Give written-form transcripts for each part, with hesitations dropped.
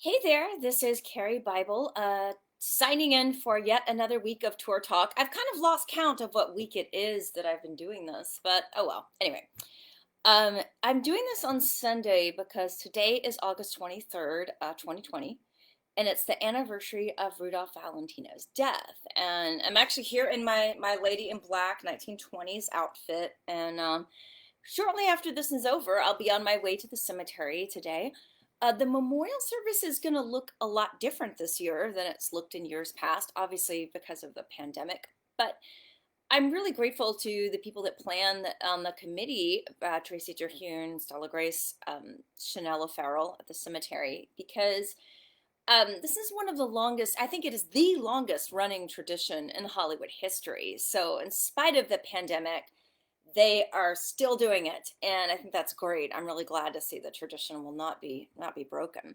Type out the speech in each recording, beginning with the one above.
Hey there, this is Karie Bible, signing in for yet another week of Tour Talk. I've kind of lost count of what week it is that I've been doing this, but oh well. Anyway, I'm doing this on Sunday because today is August 23rd, 2020, and it's the anniversary of Rudolph Valentino's death. And I'm actually here in my Lady in Black 1920s outfit, and shortly after this is over, I'll be on my way to the cemetery today. The memorial service is going to look a lot different this year than it's looked in years past, obviously because of the pandemic. But I'm really grateful to the people that plan on the committee, Tracy Terhune, Stella Grace, Chanel O'Farrell at the cemetery, because this is one of the longest, I think it is the longest running tradition in Hollywood history. So, in spite of the pandemic, they are still doing it, and I think that's great. I'm really glad to see the tradition will not be broken.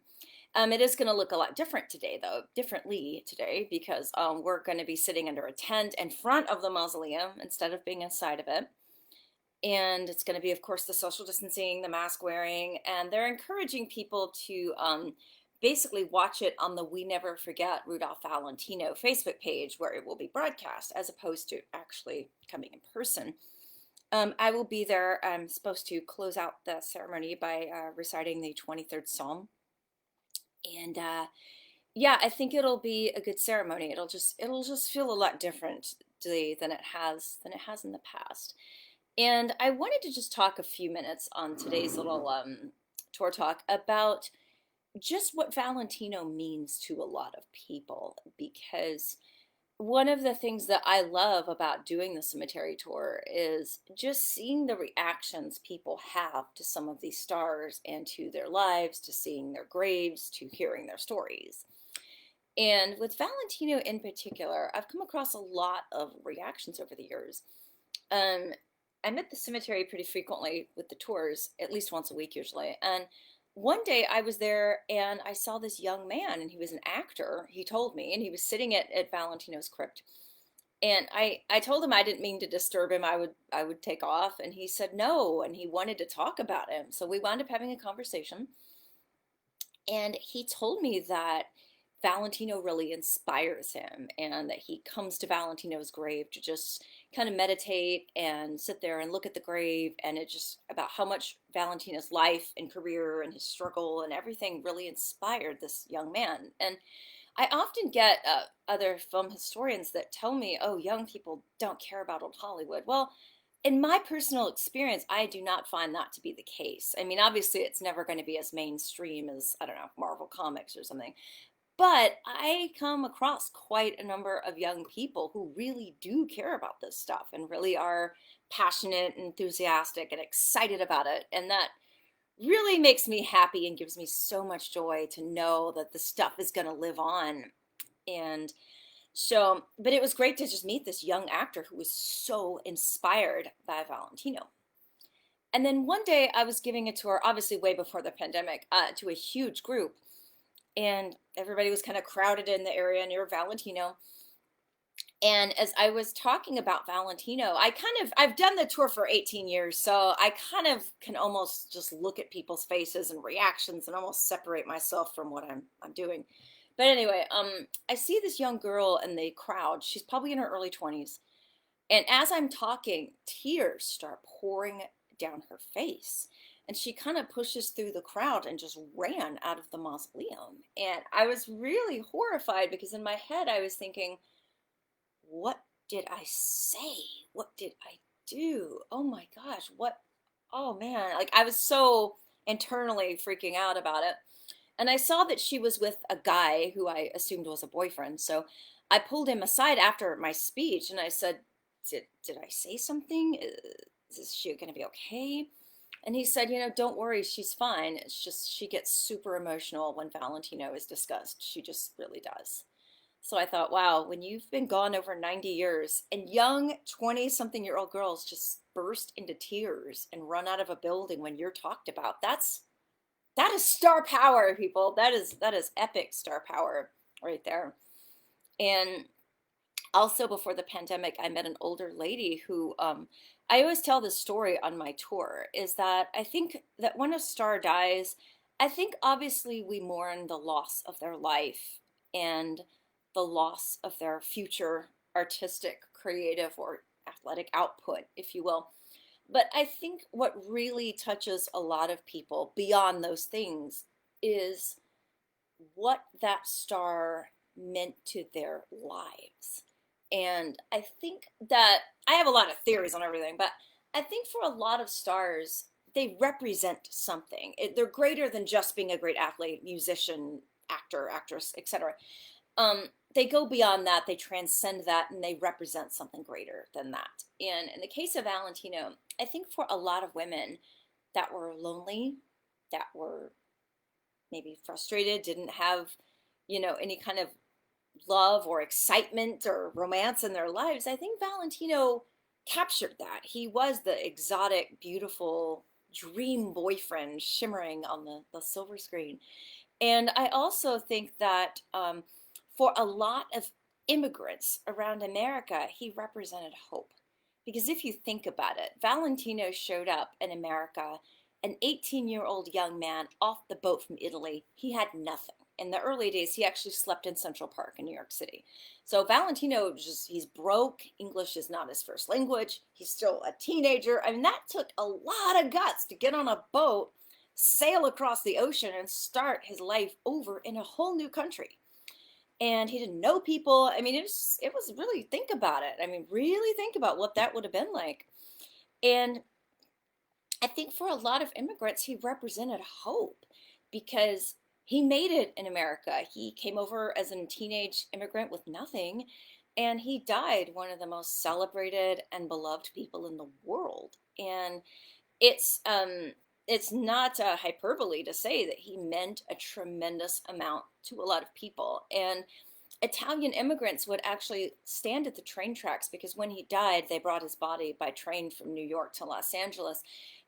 It is going to look a lot different today, though, differently today, because we're going to be sitting under a tent in front of the mausoleum instead of being inside of it. And it's going to be, of course, the social distancing, the mask wearing, and they're encouraging people to basically watch it on the We Never Forget Rudolph Valentino Facebook page, where it will be broadcast, as opposed to actually coming in person. I will be there. I'm supposed to close out the ceremony by reciting the 23rd Psalm. And yeah, I think it'll be a good ceremony. It'll just feel a lot different today than it has in the past. And I wanted to just talk a few minutes on today's little tour talk about just what Valentino means to a lot of people, because one of the things that I love about doing the cemetery tour is just seeing the reactions people have to some of these stars and to their lives, to seeing their graves, to hearing their stories. And with Valentino in particular, I've come across a lot of reactions over the years. Um, I'm at the cemetery pretty frequently with the tours, at least once a week usually. And one day I was there and I saw this young man, and he was an actor, he told me, and he was sitting at Valentino's crypt. And I told him I didn't mean to disturb him. I would take off, and he said no, and he wanted to talk about him. So we wound up having a conversation, and he told me that Valentino really inspires him, and that he comes to Valentino's grave to just kind of meditate and sit there and look at the grave, and it just about how much Valentino's life and career and his struggle and everything really inspired this young man. And I often get other film historians that tell me, oh, young people don't care about old Hollywood. Well, in my personal experience, I do not find that to be the case. I mean, obviously, it's never going to be as mainstream as, I don't know, Marvel Comics or something. But I come across quite a number of young people who really do care about this stuff and really are passionate, enthusiastic, and excited about it. And that really makes me happy and gives me so much joy to know that the stuff is going to live on. And so, but it was great to just meet this young actor who was so inspired by Valentino. And then one day I was giving a tour, obviously way before the pandemic, to a huge group, and everybody was kind of crowded in the area near Valentino. And as I was talking about Valentino, I've done the tour for 18 years, so I kind of can almost just look at people's faces and reactions and almost separate myself from what I'm doing. But anyway, I see this young girl in the crowd. She's probably in her early 20s. And as I'm talking, tears start pouring down her face. And she kind of pushes through the crowd and just ran out of the mausoleum. And I was really horrified because in my head I was thinking, what did I say? What did I do? Oh my gosh, what? Oh man, like I was so internally freaking out about it. And I saw that she was with a guy who I assumed was a boyfriend. So I pulled him aside after my speech and I said, did I say something? Is she going to be okay? And he said, don't worry, she's fine. It's just she gets super emotional when Valentino is discussed. She just really does. So I thought, wow, when you've been gone over 90 years and young 20-something-year-old girls just burst into tears and run out of a building when you're talked about, that is star power, people. That is epic star power right there. And also before the pandemic, I met an older lady who I always tell this story on my tour, is that I think that when a star dies, I think obviously we mourn the loss of their life and the loss of their future artistic, creative, or athletic output, if you will. But I think what really touches a lot of people beyond those things is what that star meant to their lives. And I think that I have a lot of theories on everything, but I think for a lot of stars, they represent something. They're greater than just being a great athlete, musician, actor, actress, etc. They go beyond that, they transcend that, and they represent something greater than that. And in the case of Valentino, I think for a lot of women that were lonely, that were maybe frustrated, didn't have, any kind of love or excitement or romance in their lives, I think Valentino captured that. He was the exotic, beautiful dream boyfriend shimmering on the silver screen. And I also think that for a lot of immigrants around America, he represented hope. Because if you think about it, Valentino showed up in America, an 18-year-old young man off the boat from Italy. He had nothing. In the early days, he actually slept in Central Park in New York City. So Valentino he's broke. English is not his first language. He's still a teenager. I mean, that took a lot of guts to get on a boat, sail across the ocean, and start his life over in a whole new country. And he didn't know people. I mean, it was really, think about it. I mean, really think about what that would have been like. And I think for a lot of immigrants, he represented hope because he made it in America. He came over as a teenage immigrant with nothing, and he died one of the most celebrated and beloved people in the world. And it's it's not a hyperbole to say that he meant a tremendous amount to a lot of people. And Italian immigrants would actually stand at the train tracks because when he died, they brought his body by train from New York to Los Angeles.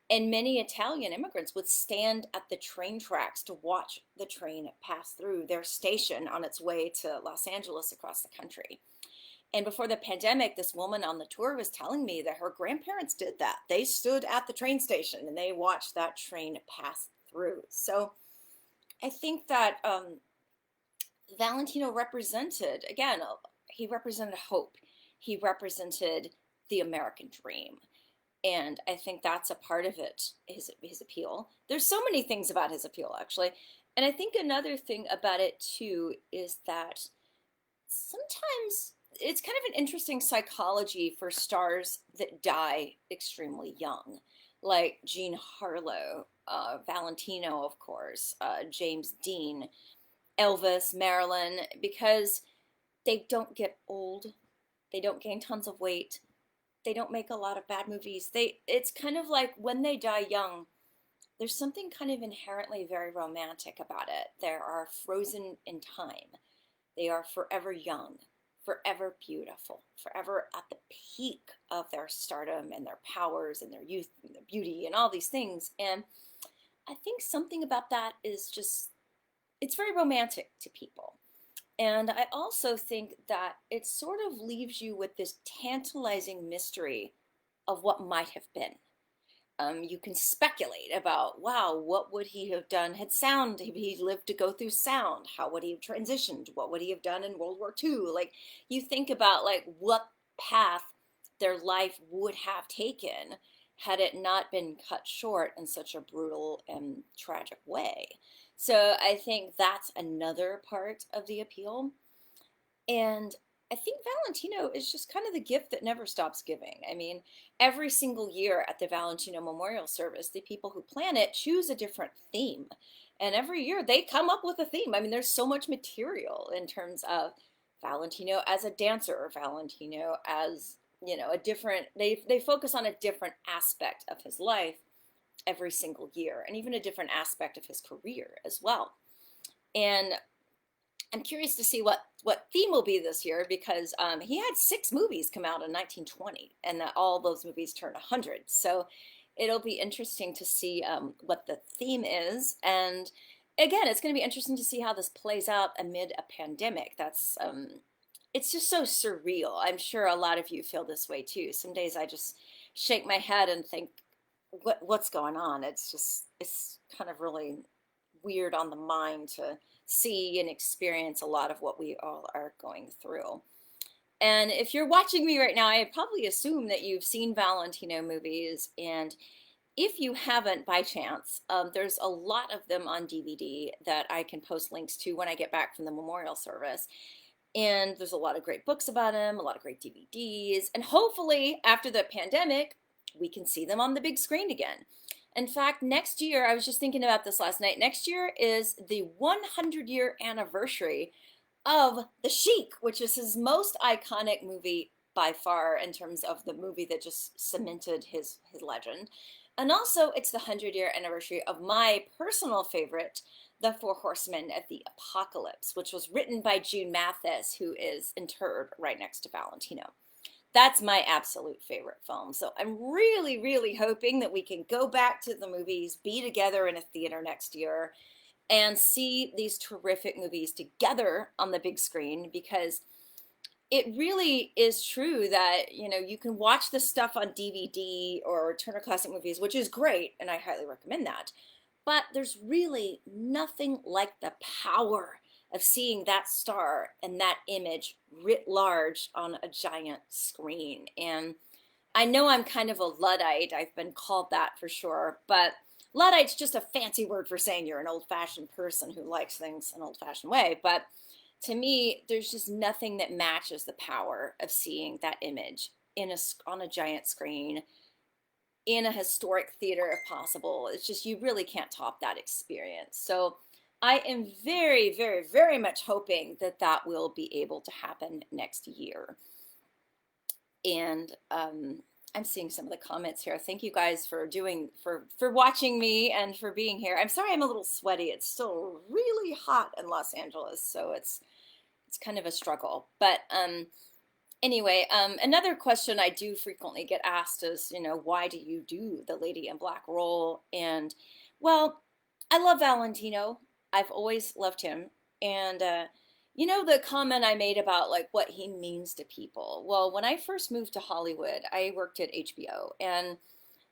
And many Italian immigrants would stand at the train tracks to watch the train pass through their station on its way to Los Angeles across the country. And before the pandemic, this woman on the tour was telling me that her grandparents did that. They stood at the train station and they watched that train pass through. So I think that Valentino represented, again, he represented hope. He represented the American dream. And I think that's a part of it, his appeal. There's so many things about his appeal, actually. And I think another thing about it, too, is that sometimes it's kind of an interesting psychology for stars that die extremely young, like Jean Harlow, Valentino, of course, James Dean, Elvis, Marilyn, because they don't get old, they don't gain tons of weight, they don't make a lot of bad movies. It's kind of like when they die young, there's something kind of inherently very romantic about it. They are frozen in time. They are forever young, forever beautiful, forever at the peak of their stardom and their powers and their youth and their beauty and all these things. And I think something about that is just, it's very romantic to people. And I also think that it sort of leaves you with this tantalizing mystery of what might have been. You can speculate about, wow, what would he have done had sound, if he lived to go through sound? How would he have transitioned? What would he have done in World War II? Like, you think about like what path their life would have taken had it not been cut short in such a brutal and tragic way. So I think that's another part of the appeal. And I think Valentino is just kind of the gift that never stops giving. I mean, every single year at the Valentino Memorial Service, the people who plan it choose a different theme. And every year they come up with a theme. I mean, there's so much material in terms of Valentino as a dancer, Valentino as, a different, they focus on a different aspect of his life every single year, and even a different aspect of his career as well. And I'm curious to see what theme will be this year because he had 6 movies come out in 1920, and all those movies turned 100. So it'll be interesting to see what the theme is. And again, it's going to be interesting to see how this plays out amid a pandemic. That's it's just so surreal. I'm sure a lot of you feel this way too. Some days I just shake my head and think, what's going on? It's kind of really weird on the mind to see and experience a lot of what we all are going through. And if you're watching me right now, I probably assume that you've seen Valentino movies. And if you haven't by chance, there's a lot of them on DVD that I can post links to when I get back from the memorial service. And there's a lot of great books about him, a lot of great DVDs. And hopefully, after the pandemic, we can see them on the big screen again. In fact, next year, I was just thinking about this last night. Next year is the 100-year anniversary of The Sheik, which is his most iconic movie by far in terms of the movie that just cemented his legend. And also, it's the 100-year anniversary of my personal favorite, The Four Horsemen of the Apocalypse, which was written by June Mathis, who is interred right next to Valentino. That's my absolute favorite film. So I'm really, really hoping that we can go back to the movies, be together in a theater next year, and see these terrific movies together on the big screen, because it really is true that, you know, you can watch this stuff on DVD or Turner Classic Movies, which is great, and I highly recommend that. But there's really nothing like the power of seeing that star and that image writ large on a giant screen. And I know I'm kind of a Luddite. I've been called that for sure, but Luddite's just a fancy word for saying you're an old-fashioned person who likes things an old-fashioned way. But to me, there's just nothing that matches the power of seeing that image on a giant screen in a historic theater if possible. It's just, you really can't top that experience. So I am very, very, very much hoping that that will be able to happen next year. And I'm seeing some of the comments here. Thank you guys for watching me and for being here. I'm sorry I'm a little sweaty. It's still really hot in Los Angeles, so it's kind of a struggle. But anyway, another question I do frequently get asked is, you know, why do you do the Lady in Black role? And well, I love Valentino. I've always loved him. And you know, the comment I made about like what he means to people. Well, when I first moved to Hollywood, I worked at HBO, and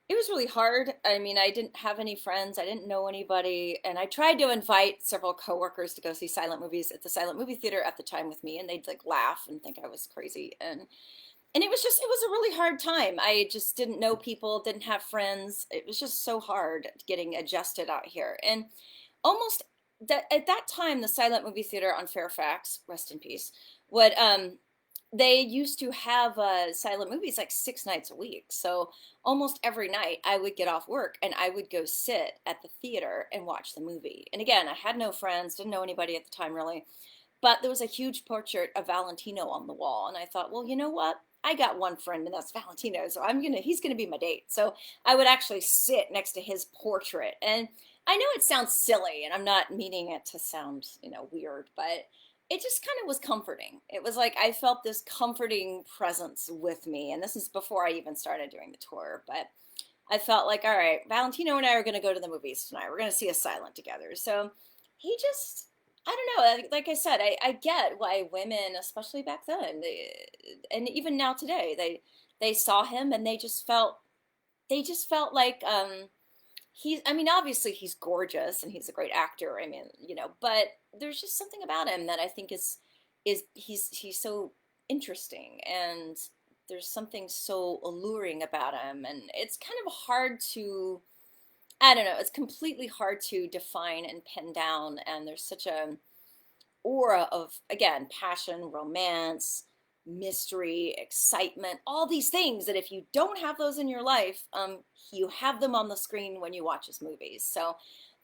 it was really hard. I mean, I didn't have any friends. I didn't know anybody. And I tried to invite several coworkers to go see silent movies at the silent movie theater at the time with me, and they'd like laugh and think I was crazy. And it was a really hard time. I just didn't know people, didn't have friends. It was just so hard getting adjusted out here. And almost that at that time, the silent movie theater on Fairfax, rest in peace, would they used to have silent movies like 6 nights a week. So almost every night I would get off work and I would go sit at the theater and watch the movie. And again, I had no friends, didn't know anybody at the time really, but there was a huge portrait of Valentino on the wall. And I thought, well, you know what? I got one friend and that's Valentino. So he's gonna be my date. So I would actually sit next to his portrait. And I know it sounds silly and I'm not meaning it to sound, you know, weird, but it just kind of was comforting. It was like I felt this comforting presence with me. And this is before I even started doing the tour. But I felt like, all right, Valentino and I are going to go to the movies tonight. We're going to see a silent together. So he just, I don't know. Like I said, I get why women, especially back then, and even now today, they saw him and they just felt like I mean, obviously he's gorgeous and he's a great actor. I mean, you know, but there's just something about him that I think is he's so interesting, and there's something so alluring about him, and it's kind of hard to, I don't know, it's completely hard to define and pin down, and there's such a aura of, again, passion, romance, mystery, excitement, all these things that if you don't have those in your life, you have them on the screen when you watch his movies. So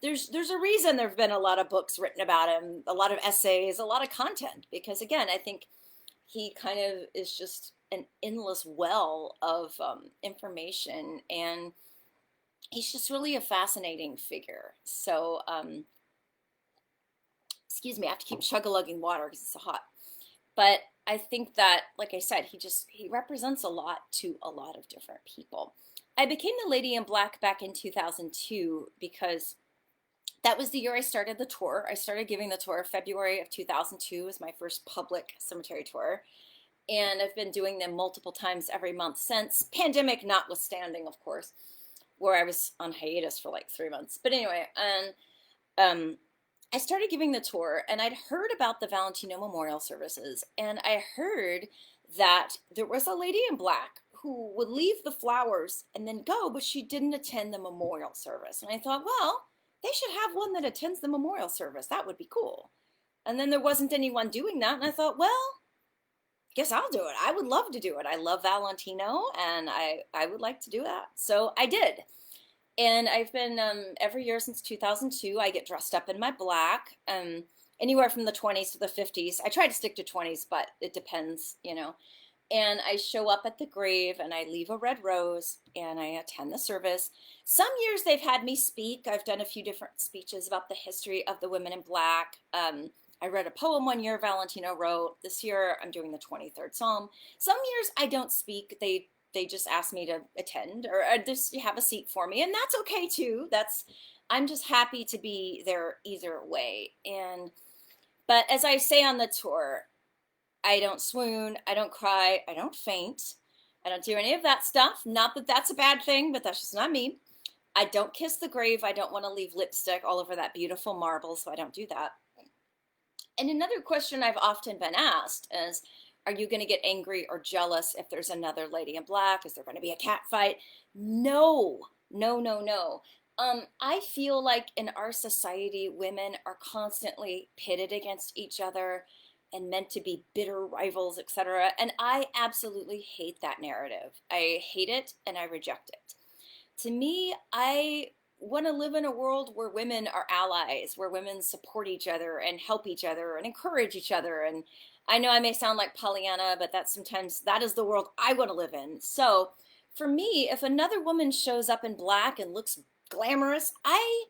there's a reason there have been a lot of books written about him, a lot of essays, a lot of content, because again, I think he kind of is just an endless well of information, and he's just really a fascinating figure. So excuse me, I have to keep chug-a-lugging water because it's so hot. But I think that, like I said, he represents a lot to a lot of different people. I became the Lady in Black back in 2002 because that was the year I started the tour. I started giving the tour February of 2002 was my first public cemetery tour. And I've been doing them multiple times every month since, pandemic notwithstanding, of course, where I was on hiatus for like 3 months. But anyway, and um, I started giving the tour, and I'd heard about the Valentino Memorial Services, and I heard that there was a lady in black who would leave the flowers and then go, but she didn't attend the memorial service. And I thought, well, they should have one that attends the memorial service. That would be cool. And then there wasn't anyone doing that, and I thought, well, I guess I'll do it. I would love to do it. I love Valentino, and I would like to do that. So I did. And I've been every year since 2002. I get dressed up in my black, anywhere from the 20s to the 50s. I try to stick to 20s, but it depends, you know. And I show up at the grave and I leave a red rose and I attend the service. Some years they've had me speak. I've done a few different speeches about the history of the women in black. I read a poem one year Valentino wrote. This year I'm doing the 23rd Psalm. Some years I don't speak. They just ask me to attend or just have a seat for me, and that's okay too. I'm just happy to be there either way. But as I say on the tour, I don't swoon, I don't cry, I don't faint. I don't do any of that stuff. Not that that's a bad thing, but that's just not me. I don't kiss the grave. I don't want to leave lipstick all over that beautiful marble, so I don't do that. And another question I've often been asked is, are you going to get angry or jealous if there's another lady in black? Is there going to be a cat fight? No, no, no, no. I feel like in our society, women are constantly pitted against each other and meant to be bitter rivals, etc. And I absolutely hate that narrative. I hate it and I reject it. To me, I want to live in a world where women are allies, where women support each other and help each other and encourage each other. And I know I may sound like Pollyanna, but that is the world I want to live in. So for me, if another woman shows up in black and looks glamorous, I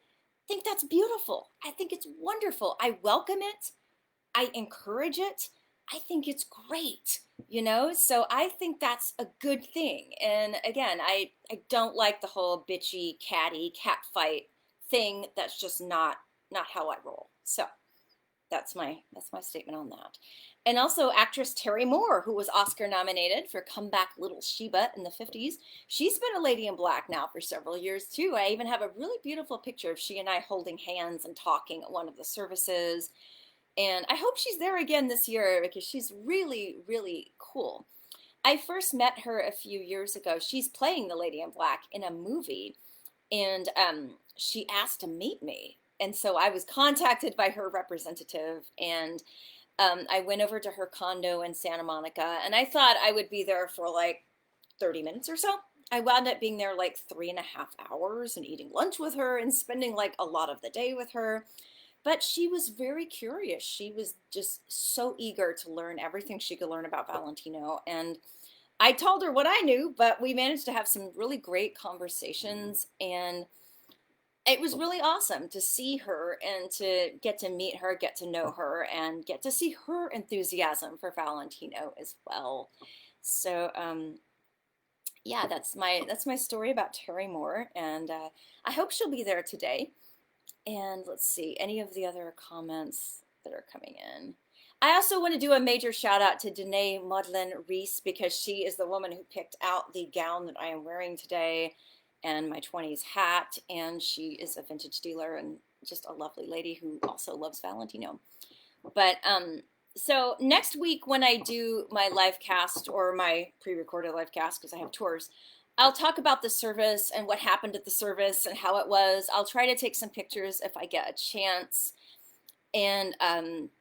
think that's beautiful. I think it's wonderful. I welcome it. I encourage it. I think it's great, you know? So I think that's a good thing. And again, I don't like the whole bitchy, catty, cat fight thing. That's just not how I roll. So that's my statement on that. And also actress Terry Moore, who was Oscar nominated for Comeback Little Sheba in the 50s. She's been a lady in black now for several years too. I even have a really beautiful picture of she and I holding hands and talking at one of the services. And I hope she's there again this year because she's really, really cool. I first met her a few years ago. She's playing the lady in black in a movie, and she asked to meet me. And so I was contacted by her representative, and I went over to her condo in Santa Monica, and I thought I would be there for like 30 minutes or so. I wound up being there like 3.5 hours and eating lunch with her and spending like a lot of the day with her. But she was very curious. She was just so eager to learn everything she could learn about Valentino. And I told her what I knew, but we managed to have some really great conversations. And it was really awesome to see her and to get to meet her, get to know her, and get to see her enthusiasm for Valentino as well. So, yeah, that's my story about Terry Moore, and I hope she'll be there today. And let's see, any of the other comments that are coming in. I also want to do a major shout out to Danae Maudlin Reese because she is the woman who picked out the gown that I am wearing today and my 20s hat, and she is a vintage dealer and just a lovely lady who also loves Valentino. But so next week when I do my live cast or my pre-recorded live cast, because I have tours, I'll talk about the service and what happened at the service and how it was. I'll try to take some pictures if I get a chance. And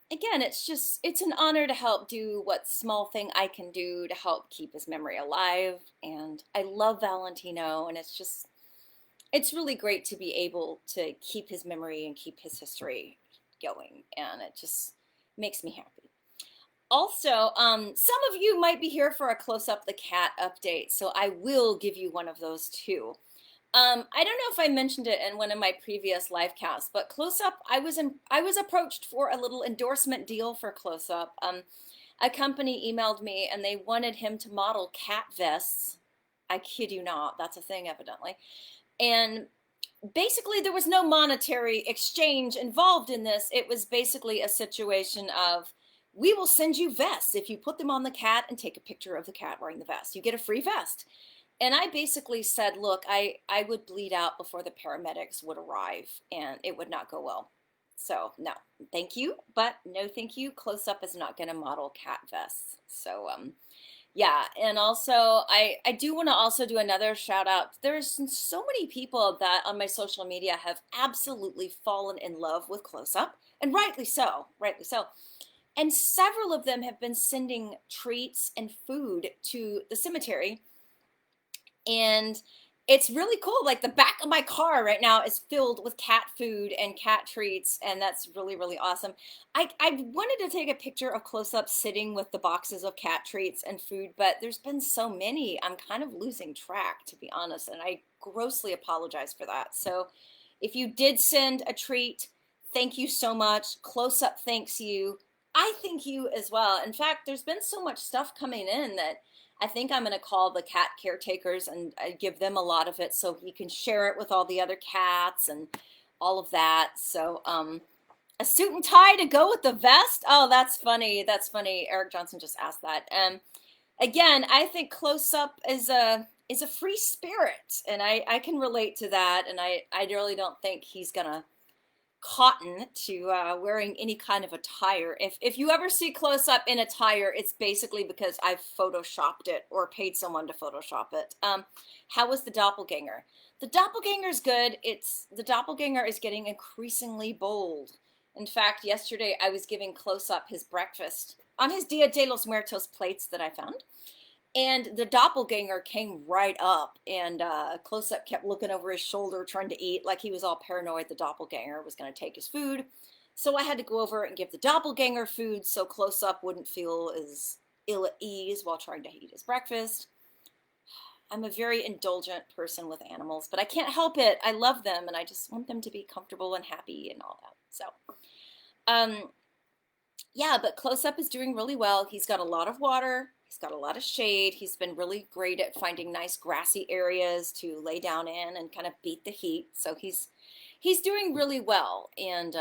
again, it's an honor to help do what small thing I can do to help keep his memory alive. And I love Valentino, and it's really great to be able to keep his memory and keep his history going. And it just makes me happy. Also, some of you might be here for a close-up the cat update, so I will give you one of those too. I don't know if I mentioned it in one of my previous live casts, but Close Up, I was approached for a little endorsement deal for Close Up. A company emailed me and they wanted him to model cat vests. I kid you not, that's a thing evidently. And basically there was no monetary exchange involved in this. It was basically a situation of, we will send you vests if you put them on the cat and take a picture of the cat wearing the vest. You get a free vest. And I basically said, look, I would bleed out before the paramedics would arrive and it would not go well. So, no, thank you, but no thank you. Close Up is not going to model cat vests. So, yeah, and also I do want to also do another shout out. There's so many people that on my social media have absolutely fallen in love with Close Up, and rightly so, rightly so. And several of them have been sending treats and food to the cemetery, and it's really cool. Like the back of my car right now is filled with cat food and cat treats, and that's really, really awesome. I wanted to take a picture of Close Up sitting with the boxes of cat treats and food, but there's been so many, I'm kind of losing track, to be honest, and I grossly apologize for that. So if you did send a treat, thank you so much. Close Up thanks you. I thank you as well. In fact, there's been so much stuff coming in that I think I'm going to call the cat caretakers and give them a lot of it so he can share it with all the other cats and all of that. So, a suit and tie to go with the vest. Oh, that's funny. That's funny. Eric Johnson just asked that. Again, I think Close Up is a free spirit, and I can relate to that. And I really don't think he's gonna cotton to wearing any kind of attire. If you ever see Close Up in attire, it's basically because I've photoshopped it or paid someone to Photoshop it. How was the doppelganger? The doppelganger's good. The doppelganger is getting increasingly bold. In fact, yesterday I was giving Close Up his breakfast on his Dia de los Muertos plates that I found. And the doppelganger came right up, and Close Up kept looking over his shoulder trying to eat, like he was all paranoid the doppelganger was going to take his food. So I had to go over and give the doppelganger food so Close Up wouldn't feel as ill at ease while trying to eat his breakfast. I'm a very indulgent person with animals, but I can't help it. I love them, and I just want them to be comfortable and happy and all that. So, yeah, but Close Up is doing really well. He's got a lot of water. He's got a lot of shade. He's been really great at finding nice grassy areas to lay down in and kind of beat the heat. So he's doing really well, and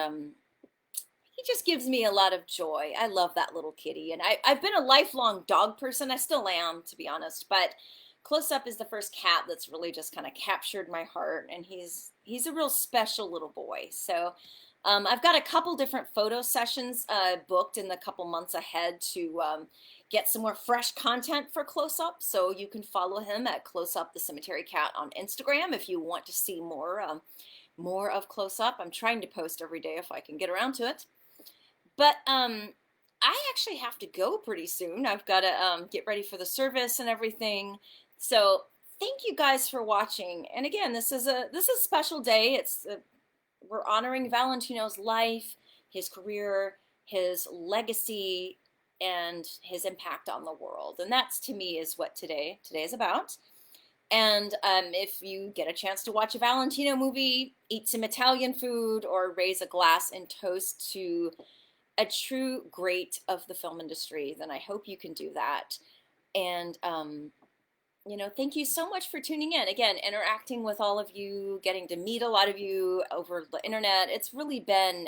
he just gives me a lot of joy. I love that little kitty, and I've been a lifelong dog person. I still am, to be honest, but Close Up is the first cat that's really just kind of captured my heart, and he's a real special little boy. So I've got a couple different photo sessions booked in the couple months ahead to get some more fresh content for Close Up. So you can follow him at Close Up the Cemetery Cat on Instagram if you want to see more of Close Up. I'm trying to post every day if I can get around to it. But I actually have to go pretty soon. I've got to get ready for the service and everything. So thank you guys for watching. And again, this is a special day. We're honoring Valentino's life, his career, his legacy, and his impact on the world. And that's, to me, is what today is about. And if you get a chance to watch a Valentino movie, eat some Italian food, or raise a glass and toast to a true great of the film industry, then I hope you can do that. And thank you so much for tuning in. Again, interacting with all of you, getting to meet a lot of you over the internet. It's really been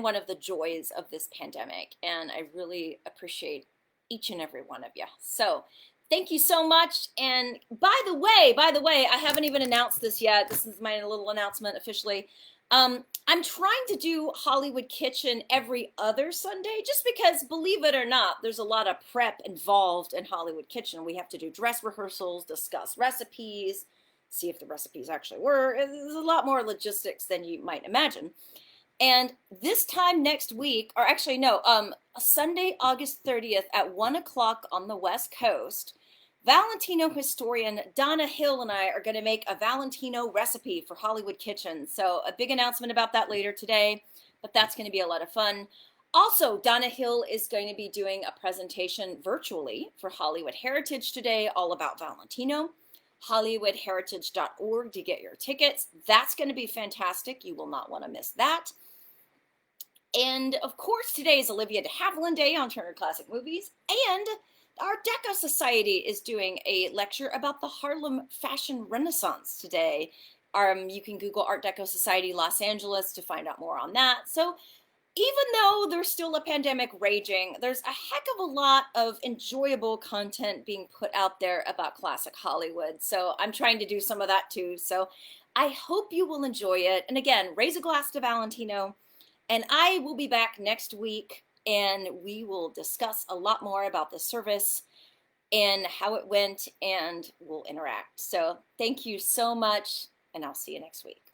one of the joys of this pandemic, and I really appreciate each and every one of you. So thank you so much. And by the way, I haven't even announced this yet. This is my little announcement officially. I'm trying to do Hollywood Kitchen every other Sunday, just because, believe it or not, there's a lot of prep involved in Hollywood Kitchen. We have to do dress rehearsals, discuss recipes, see if the recipes actually work. There's a lot more logistics than you might imagine. And this time next week, or actually no, Sunday, August 30th at 1 o'clock on the West Coast, Valentino historian Donna Hill and I are going to make a Valentino recipe for Hollywood Kitchen. So a big announcement about that later today, but that's going to be a lot of fun. Also, Donna Hill is going to be doing a presentation virtually for Hollywood Heritage today, all about Valentino. HollywoodHeritage.org to get your tickets. That's going to be fantastic. You will not want to miss that. And of course, today is Olivia de Havilland Day on Turner Classic Movies, and Art Deco Society is doing a lecture about the Harlem Fashion Renaissance today. You can Google Art Deco Society Los Angeles to find out more on that. So even though there's still a pandemic raging, there's a heck of a lot of enjoyable content being put out there about classic Hollywood. So I'm trying to do some of that too. So I hope you will enjoy it. And again, raise a glass to Valentino. And I will be back next week and we will discuss a lot more about the service and how it went and we'll interact. So thank you so much and I'll see you next week.